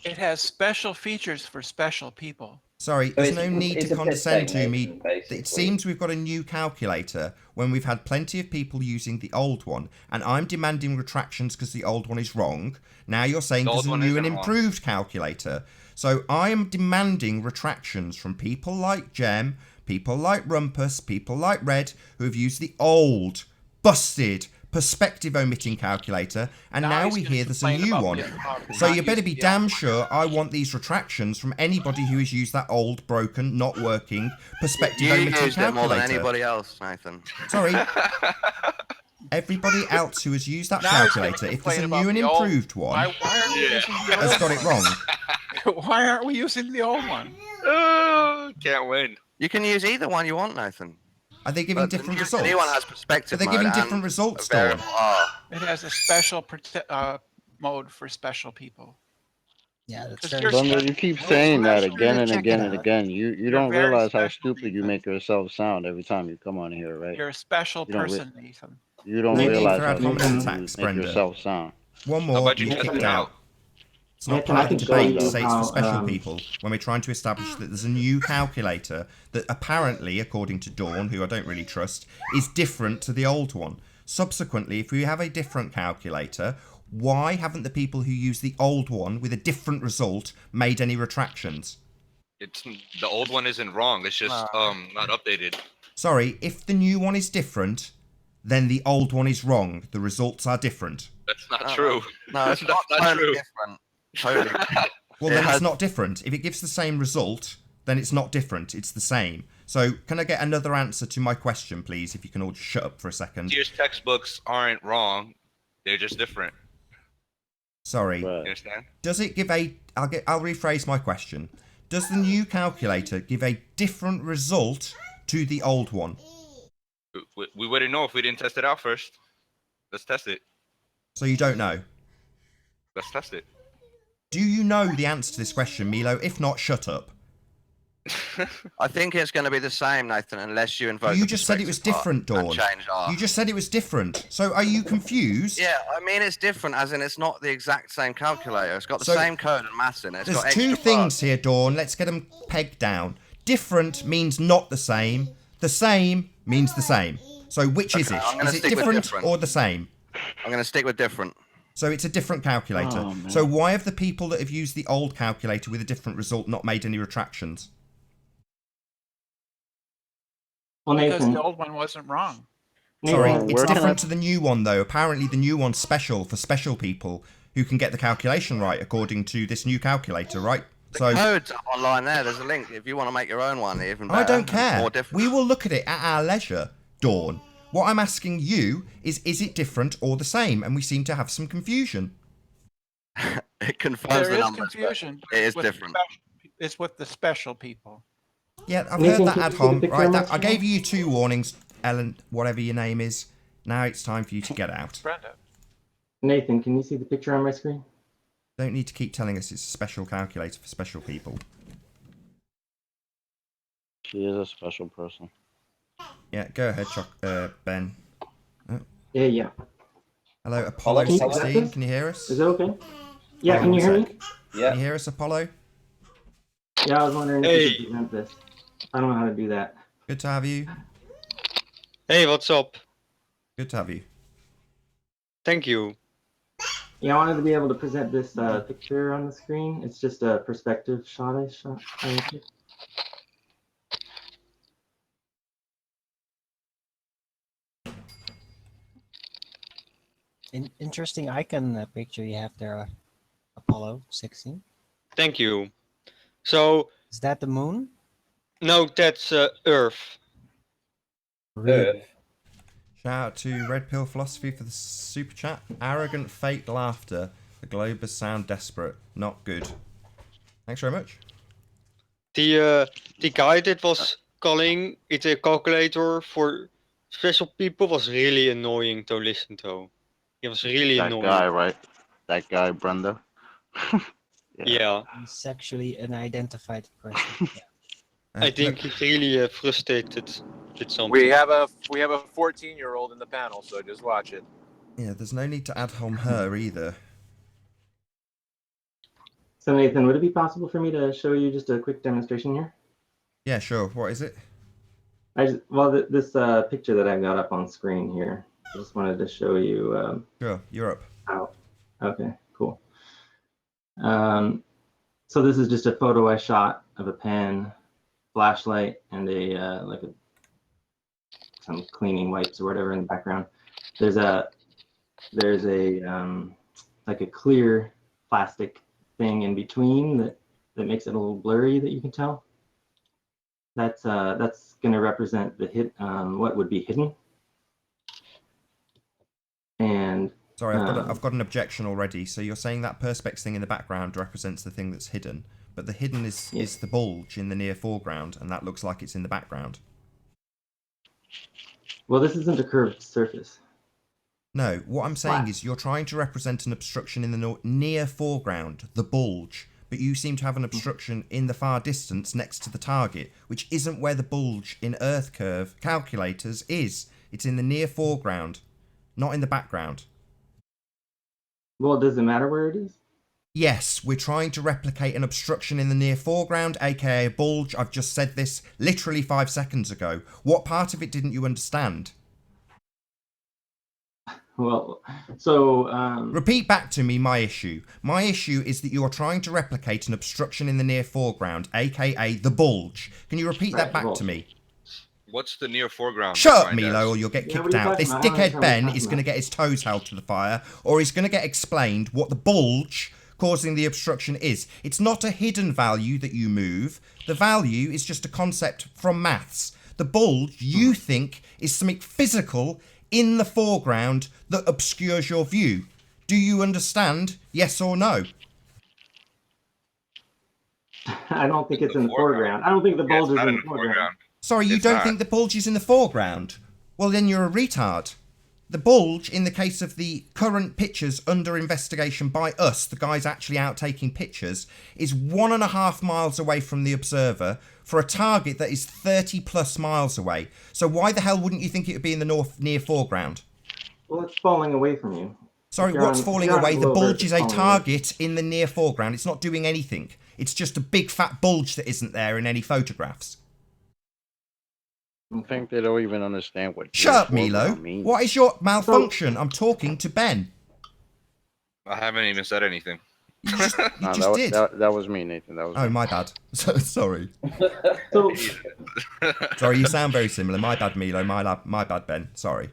It has special features for special people. Sorry, So there's it's- no need it's to a piss condescend take, to me. Nathan, basically. It seems we've got a new calculator when we've had plenty of people using the old one, and I'm demanding retractions because the old one is wrong. Now you're saying The there's old a one new and isn't wrong. improved calculator. So I am demanding retractions from people like Jem, people like Rumpus, people like Red, who have used the old, busted, perspective omitting calculator, and now he's we gonna hear there's a complain new about one. getting So not you better using be the damn old sure I want these retractions from anybody who has used that old, broken, not working perspective You omitting used it more than calculator. anybody else, Nathan. Sorry. Everybody else who has used that Now he's gonna calculator, if there's a complain new about and the old- improved one, Why aren't we Yeah. using the has old got it one? wrong. Why aren't we using the old one? Can't win. You can use either one you want, Nathan. Are they giving But different the results? new one has perspective Are they mode giving and different results, a variable Dawn? R. It has a special mode for special people. Yeah, that's Because very you're Brenda, special. you keep You're saying that special. again and Check it again and out. again. You You're don't very realize how special, stupid you Nathan. make yourself sound every time you come on here, right? You're a special You don't re- person, Nathan. You don't No need realize for how ad hominem stupid attacks, you make Brenda. yourself sound. One How more, about you you test kicked it out. out? It's not Nathan, part I of the can show debate you to say it's for how, special people when we're trying to establish that there's a new calculator that apparently, according to Dawn, who I don't really trust, is different to the old one. Subsequently, if we have a different calculator, why haven't the people who use the old one with a different result made any retractions? It's the old one isn't wrong. It's just not updated. Sorry, if the new one is different, then the old one is wrong. The results are different. That's not true. No, it's That's not not totally true. different. Totally. Well, It then has- it's not different. If it gives the same result, then it's not different. It's the same. So, can I get another answer to my question, please? If you can all just shut up for a second. Tier's textbooks aren't wrong. They're just different. Sorry. Right. You understand? Does it give a? I'll rephrase my question. Does the new calculator give a different result to the old one? We wouldn't know if we didn't test it out first. Let's test it. So you don't know. Let's test it. Do you know the answer to this question, Milo? If not, shut up. I think it's going to be the same, Nathan, unless you invoke. You the just said it was perspective different, part Dawn. and change R. You just said it was different. So are you confused? Yeah, I mean it's different, as in it's not the exact same calculator. It's got the So, same code and maths in it. It's There's got two extra things parts. here, Dawn. Let's get them pegged down. Different means not the same. The same means the same. So which is Okay, it? I'm gonna Is it stick with different different. or the same? I'm going to stick with different. So it's a different calculator. Oh, man. So why have the people that have used the old calculator with a different result not made any retractions? Well, Because Nathan, the old one wasn't wrong. Sorry, Nathan, it's where can different I- to the new one though. Apparently the new one's special for special people who can get the calculation right according to this new calculator, right? So Codes up online there. There's a link if you want to make your own one. Even better. I don't and care. More different. We will look at it at our leisure, Dawn. What I'm asking you is it different or the same? And we seem to have some confusion. It confirms There the is numbers. but confusion. It is with the different. It's with the special people. Yeah, I've Nathan, heard that can ad you see the hom. picture Right, on my I gave screen? you 2 warnings, Ellen, whatever your name is. Now it's time for you to get out. Brenda. Nathan, can you see the picture on my screen? Don't need to keep telling us it's a special calculator for special people. She is a special person. Yeah, go ahead, Ben. Yeah. Hello, Apollo Can you 16. Can you hear us? Is it okay? Yeah, Hold can on you a hear me? sec. Yeah. Can you hear us, Apollo? Yeah, I was wondering if you could present this. I don't know how to do that. Good to have you. Hey, what's up? Good to have you. Thank you. Yeah, I wanted to be able to present this picture on the screen. It's just a perspective shot I took. Interesting icon picture you have there, Apollo 16. Thank you. So, Is that the moon? no, that's Earth. Earth. Shout out to Red Pill Philosophy for the super chat. Arrogant fake laughter. The globers sound desperate. Not good. Thanks very much. The guy that was calling it a calculator for special people was really annoying to listen to. He was really That annoying. guy, right? That guy, Brenda. Yeah. Sexually unidentified person. Yeah. I think he's really frustrated with something. We have a 14-year-old in the panel, so just watch it. Yeah, there's no need to add on her either. So Nathan, would it be possible for me to show you just a quick demonstration here? Yeah, sure. What is it? This picture that I've got up on screen here, I just wanted to show you. Sure, you're up. How. Okay, cool. So this is just a photo I shot of a pen, flashlight, and some cleaning wipes or whatever in the background. There's a like a clear plastic thing in between that makes it a little blurry that you can tell. That's going to represent the what would be hidden. And sorry, I've got an objection already. So you're saying that perspex thing in the background represents the thing that's hidden, but the hidden is the bulge in the near foreground, and that looks like it's in the background. Well, this isn't a curved surface. No, what I'm saying is you're trying to represent an obstruction in the near foreground, the bulge, but you seem to have an obstruction in the far distance next to the target, which isn't where the bulge in Earth curve calculators is. It's in the near foreground, not in the background. Well, does it matter where it is? Yes, we're trying to replicate an obstruction in the near foreground, aka a bulge. I've just said this literally 5 seconds ago. What part of it didn't you understand? Well, so... Repeat back to me my issue. My issue is that you are trying to replicate an obstruction in the near foreground, aka the bulge. Can you repeat that back to me? What's the near foreground? Shut up, Milo, or you'll get kicked out. This about? dickhead Ben is going to get his toes held to the fire, or he's going to get explained what the bulge causing the obstruction is. It's not a hidden value that you move. The value is just a concept from maths. The bulge, you think, is something physical in the foreground that obscures your view. Do you understand? Yes or no? I don't think it's in the foreground. I don't think the bulge is in the foreground. Sorry, you don't think the bulge is in the foreground? Well, then you're a retard. The bulge, in the case of the current pictures under investigation by us, the guys actually out taking pictures, is 1.5 miles away from the observer for a target that is 30 plus miles away. So why the hell wouldn't you think it would be in the near foreground? Well, it's falling away from you. Sorry, what's falling away? The bulge is a target in the near foreground. It's not doing anything. It's just a big fat bulge that isn't there in any photographs. I think they don't even understand what. Shut up, Milo. Means. What is your malfunction? I'm talking to Ben. I haven't even said anything. You just did. That was me, Nathan. That was. Oh, me. my bad. Sorry. So, sorry, you sound very similar. My bad, Milo. My bad, Ben. Sorry.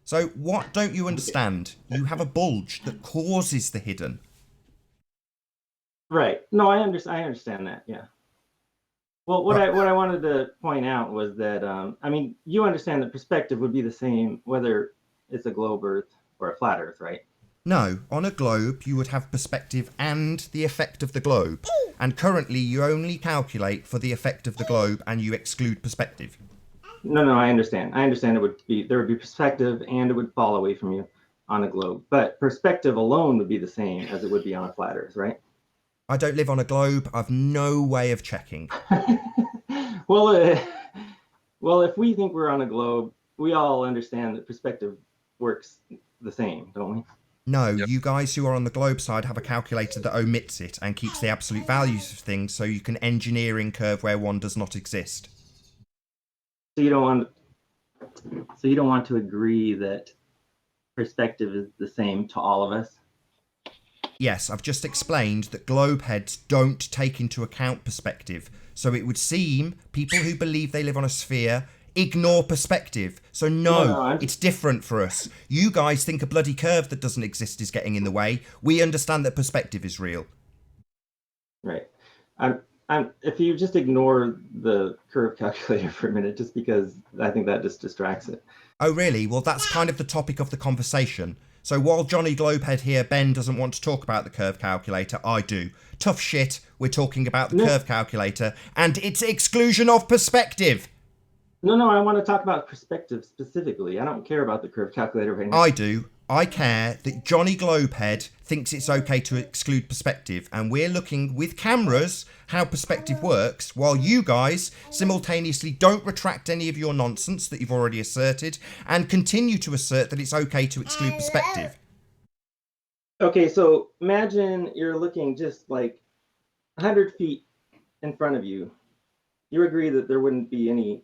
So, what don't you understand? You have a bulge that causes the hidden. right. No, I understand that. Yeah. Well, what I wanted to point out was that I mean, you understand that perspective would be the same whether it's a globe Earth or a flat Earth, right? No, on a globe you would have perspective and the effect of the globe. And currently you only calculate for the effect of the globe and you exclude perspective. No, I understand. I understand there would be perspective and it would fall away from you on a globe. But perspective alone would be the same as it would be on a flat Earth, right? I don't live on a globe. I've no way of checking. Well, if we think we're on a globe, we all understand that perspective works the same, don't we? No, you guys who are on the globe side have a calculator that omits it and keeps the absolute values of things so you can engineer in curve where one does not exist. So you don't want to agree that perspective is the same to all of us? Yes, I've just explained that globe heads don't take into account perspective. So it would seem people who believe they live on a sphere ignore perspective. So no, it's different for us. You guys think a bloody curve that doesn't exist is getting in the way. We understand that perspective is real. Right. If you just ignore the curve calculator for a minute, just because I think that just distracts it. Oh, really? Well, that's kind of the topic of the conversation. So while Johnny Globehead here, Ben, doesn't want to talk about the curve calculator, I do. Tough shit, we're talking about the curve calculator and its exclusion of perspective. No, I want to talk about perspective specifically. I don't care about the curve calculator right now. I do. I care that Johnny Globehead thinks it's okay to exclude perspective, and we're looking with cameras how perspective works, while you guys simultaneously don't retract any of your nonsense that you've already asserted and continue to assert that it's okay to exclude perspective. Okay, so imagine you're looking just like 100 feet in front of you. You agree that there wouldn't be any...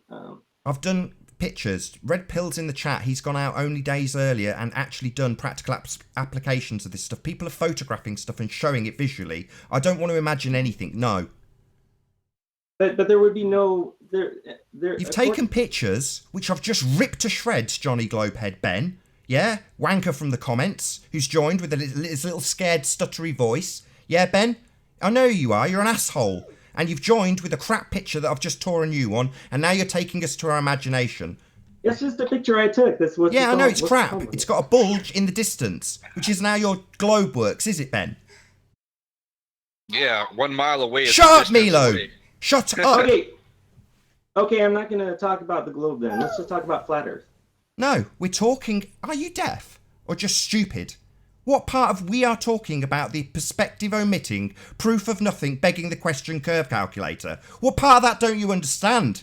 I've done pictures. Red Pill's in the chat. He's gone out only days earlier and actually done practical applications of this stuff. People are photographing stuff and showing it visually. I don't want to imagine anything, no. But there would be no... You've taken pictures, which I've just ripped to shreds, Johnny Globehead Ben. Yeah? Wanker from the comments, who's joined with his little scared stuttery voice. Yeah, Ben? I know you are. You're an asshole. And you've joined with a crap picture that I've just torn you on, and now you're taking us to our imagination. It's just a picture I took. That's what. Yeah, I know, it's crap. It's got a bulge in the distance, which is now your globe works, is it, Ben? Yeah, 1 mile away. Is Shut the up, distance Milo! away. Shut up! Okay, I'm not going to talk about the globe then. Let's just talk about flat Earth. No, we're talking... Are you deaf? Or just stupid? What part of we are talking about the perspective omitting, proof of nothing, begging the question curve calculator? What part of that don't you understand?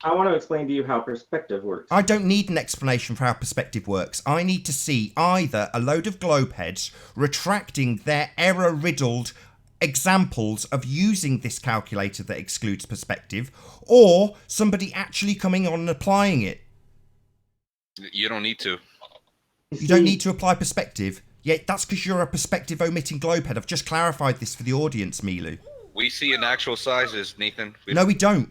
I want to explain to you how perspective works. I don't need an explanation for how perspective works. I need to see either a load of globeheads retracting their error-riddled examples of using this calculator that excludes perspective, or somebody actually coming on and applying it. You don't need to. You don't need to apply perspective. Yeah, that's because you're a perspective omitting globehead. I've just clarified this for the audience, Milu. We see in actual sizes, Nathan. No, we don't.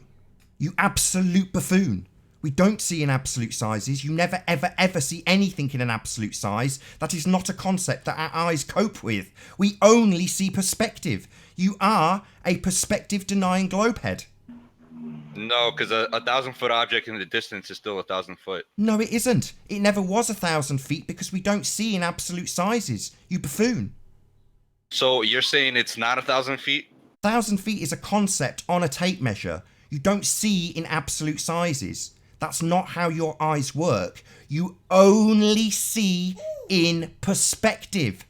You absolute buffoon. We don't see in absolute sizes. You never, ever, ever see anything in an absolute size. That is not a concept that our eyes cope with. We only see perspective. You are a perspective-denying globehead. No, because a 1,000-foot object in the distance is still 1,000 foot. No, it isn't. It never was 1,000 feet because we don't see in absolute sizes. You buffoon. So you're saying it's not 1,000 feet? 1,000 feet is a concept on a tape measure. You don't see in absolute sizes. That's not how your eyes work. You only see in perspective.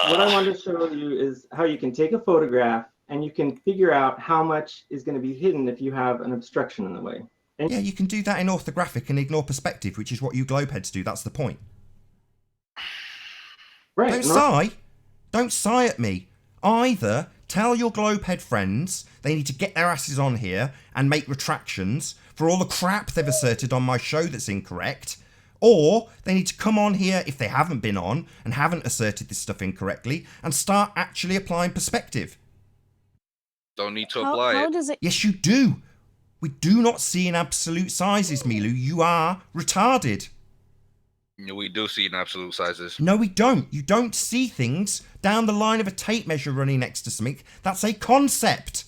What I want to show you is how you can take a photograph and you can figure out how much is going to be hidden if you have an obstruction in the way. And yeah, you can do that in orthographic and ignore perspective, which is what you globeheads do. That's the point. Right. Don't sigh. Don't sigh at me. Either tell your globehead friends they need to get their asses on here and make retractions for all the crap they've asserted on my show that's incorrect, or they need to come on here if they haven't been on and haven't asserted this stuff incorrectly and start actually applying perspective. Don't need to apply it. Yes, you do. We do not see in absolute sizes, Milu. You are retarded. We do see in absolute sizes. No, we don't. You don't see things down the line of a tape measure running next to something. That's a concept.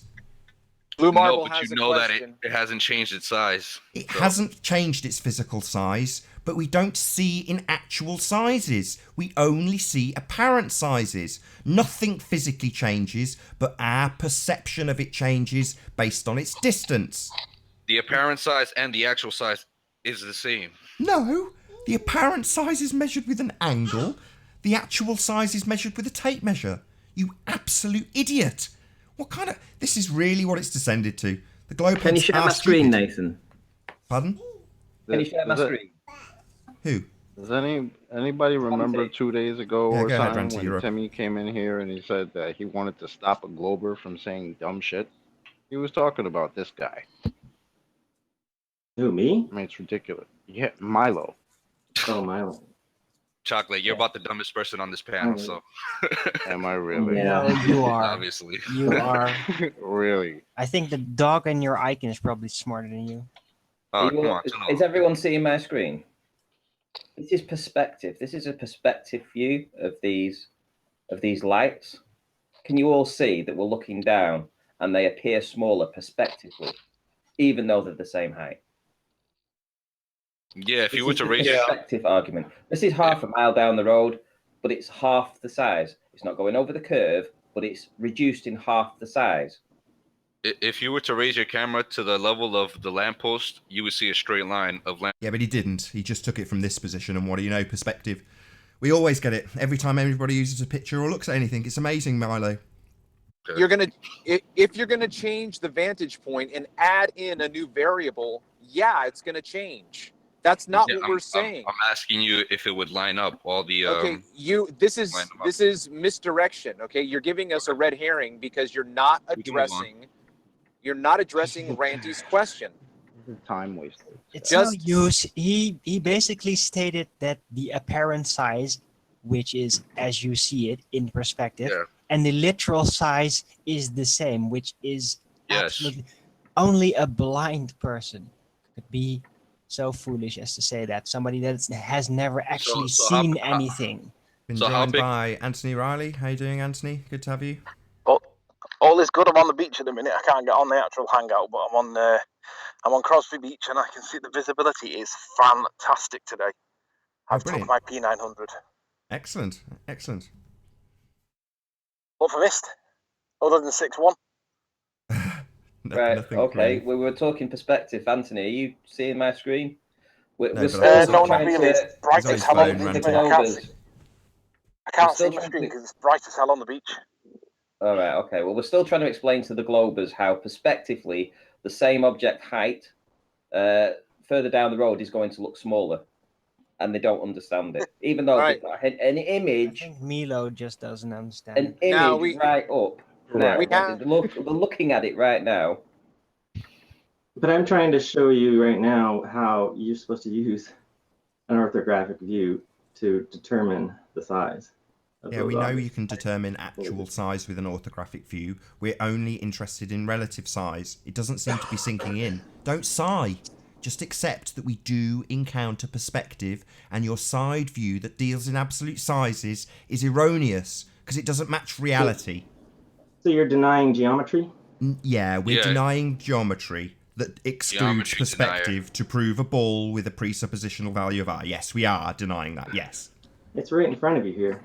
Blue Marble no, but has you a know that question. it hasn't changed its size. It hasn't changed its physical size, but we don't see in actual sizes. We only see apparent sizes. Nothing physically changes, but our perception of it changes based on its distance. The apparent size and the actual size is the same. No, the apparent size is measured with an angle. The actual size is measured with a tape measure. You absolute idiot. What kind of... This is really what it's descended to. The globe Can you share my screen, stupid. Nathan? Pardon? Can you share my screen? Who? Does anybody remember 2 days ago Yeah, or go ahead, something Ranty, when Timmy came in here and he said that he wanted to stop a Glober from saying dumb shit? He was talking about this guy. Who, me? I mean, it's ridiculous. Yeah, Milo. Oh, Milo. Chocolate, you're about the dumbest person on this panel, so. Am I really? No, you are. Obviously. You are. Really? I think the dog in your icon is probably smarter than you. Oh, come on. Is everyone seeing my screen? This is perspective. This is a perspective view of these lights. Can you all see that we're looking down and they appear smaller perspectively, even though they're the same height? Yeah, if you This were is to the raise perspective argument. This is half a mile down the road, but it's half the size. It's not going over the curve, but it's reduced in half the size. If you were to raise your camera to the level of the lamppost, you would see a straight line of lamp. Yeah, but he didn't. He just took it from this position, and what do you know? Perspective. We always get it every time anybody uses a picture or looks at anything. It's amazing, Milo. You're gonna if you're gonna change the vantage point and add in a new variable, yeah, it's gonna change. That's not what we're saying. I'm asking you if it would line up all the. Okay, this is misdirection. Okay, you're giving us a red herring because you're not addressing Randy's question. Time wasted. It's no use. He basically stated that the apparent size, which is as you see it in perspective, and the literal size is the same, which is absolutely only a blind person could be so foolish as to say that. Somebody that has never actually seen anything. Been joined by Anthony Riley. How you doing, Anthony? Good to have you. All is good. I'm on the beach at the minute. I can't get on the actual hangout, but I'm on Crosby Beach, and I can see the visibility is fantastic today. I've took my P900. Excellent, excellent. What have I missed? Other than 6-1? Right. Okay. Really. We were talking perspective. Anthony, are you seeing my screen? We're No, still not trying really. It's bright as hell on the beach. I can't see my screen because it's bright as hell on the beach. All right. Okay. Well, we're still trying to explain to the Globers how, perspectively, the same object height further down the road is going to look smaller, and they don't understand it, even though they've got an image. I think Milo just doesn't understand. An image right up. Now they're looking at it right now. But I'm trying to show you right now how you're supposed to use an orthographic view to determine the size. Yeah, we know you can determine actual size with an orthographic view. We're only interested in relative size. It doesn't seem to be sinking in. Don't sigh. Just accept that we do encounter perspective, and your side view that deals in absolute sizes is erroneous because it doesn't match reality. So you're denying geometry? Yeah, we're denying geometry that excludes perspective to prove a ball with a presuppositional value of r. Yes, we are denying that, yes. It's right in front of you here.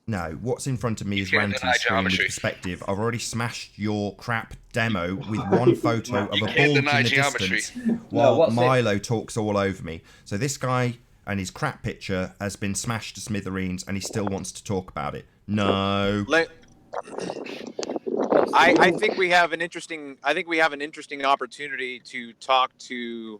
No, what's in front of me is Ranty's screen with perspective. I've already smashed your crap demo with one photo of a bulge in the distance while Milo talks all over me. So this guy and his crap picture has been smashed to smithereens and he still wants to talk about it. No. I think we have an interesting opportunity to talk to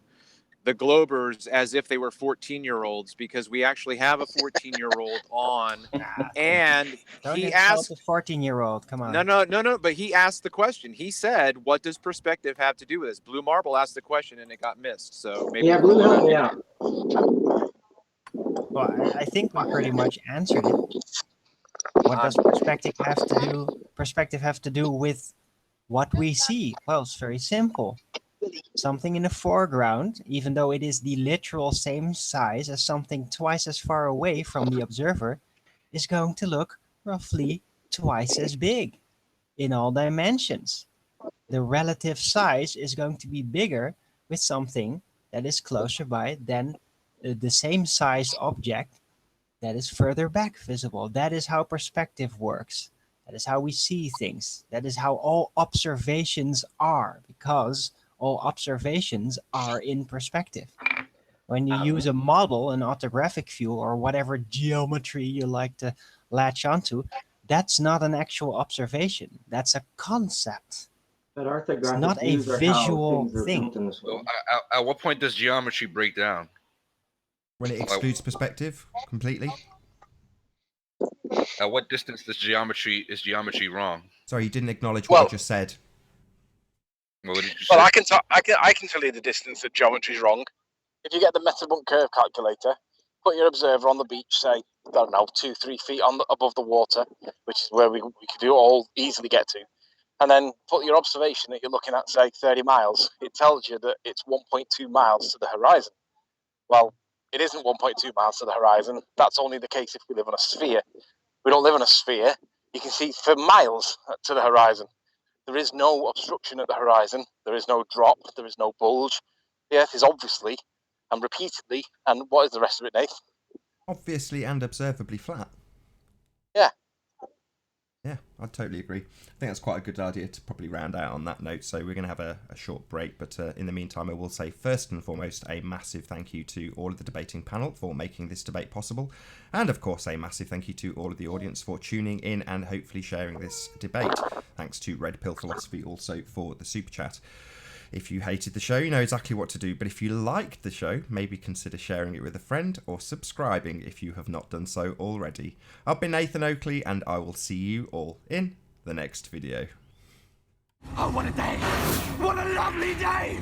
the Globers as if they were 14-year-olds, because we actually have a 14-year-old on, and he asked a 14-year-old. Come on. No. But he asked the question. He said, "What does perspective have to do with this?" Blue Marble asked the question, and it got missed. So maybe Blue helped me out. Well, I think we pretty much answered it. What does perspective have to do with what we see? Well, it's very simple. Something in the foreground, even though it is the literal same size as something twice as far away from the observer, is going to look roughly twice as big in all dimensions. The relative size is going to be bigger with something that is closer by than the same size object that is further back visible. That is how perspective works. That is how we see things. That is how all observations are, because all observations are in perspective. When you use a model, an orthographic view, or whatever geometry you like to latch onto, that's not an actual observation. That's a concept. But orthographic it's not a visual thing. So at what point does geometry break down? When it excludes perspective completely. At what distance is geometry wrong? Sorry, you didn't acknowledge what I just said. What did you say? Well, I can tell you the distance that geometry is wrong. If you get the Metabunk curve calculator, put your observer on the beach, say, I don't know, 2-3 feet above the water, which is where we could all easily get to, and then put your observation that you're looking at, say, 30 miles. It tells you that it's 1.2 miles to the horizon. Well, it isn't 1.2 miles to the horizon. That's only the case if we live on a sphere. We don't live on a sphere. You can see for miles to the horizon. There is no obstruction at the horizon. There is no drop. There is no bulge. The Earth is obviously and repeatedly, and what is the rest of it, Nate? Obviously and observably flat. Yeah. Yeah, I totally agree. I think that's quite a good idea to probably round out on that note. So we're going to have a short break, but in the meantime, I will say first and foremost a massive thank you to all of the debating panel for making this debate possible, and of course a massive thank you to all of the audience for tuning in and hopefully sharing this debate. Thanks to Red Pill Philosophy also for the super chat. If you hated the show, you know exactly what to do, but if you liked the show, maybe consider sharing it with a friend or subscribing if you have not done so already. I've been Nathan Oakley, and I will see you all in the next video. Oh, what a day! What a lovely day!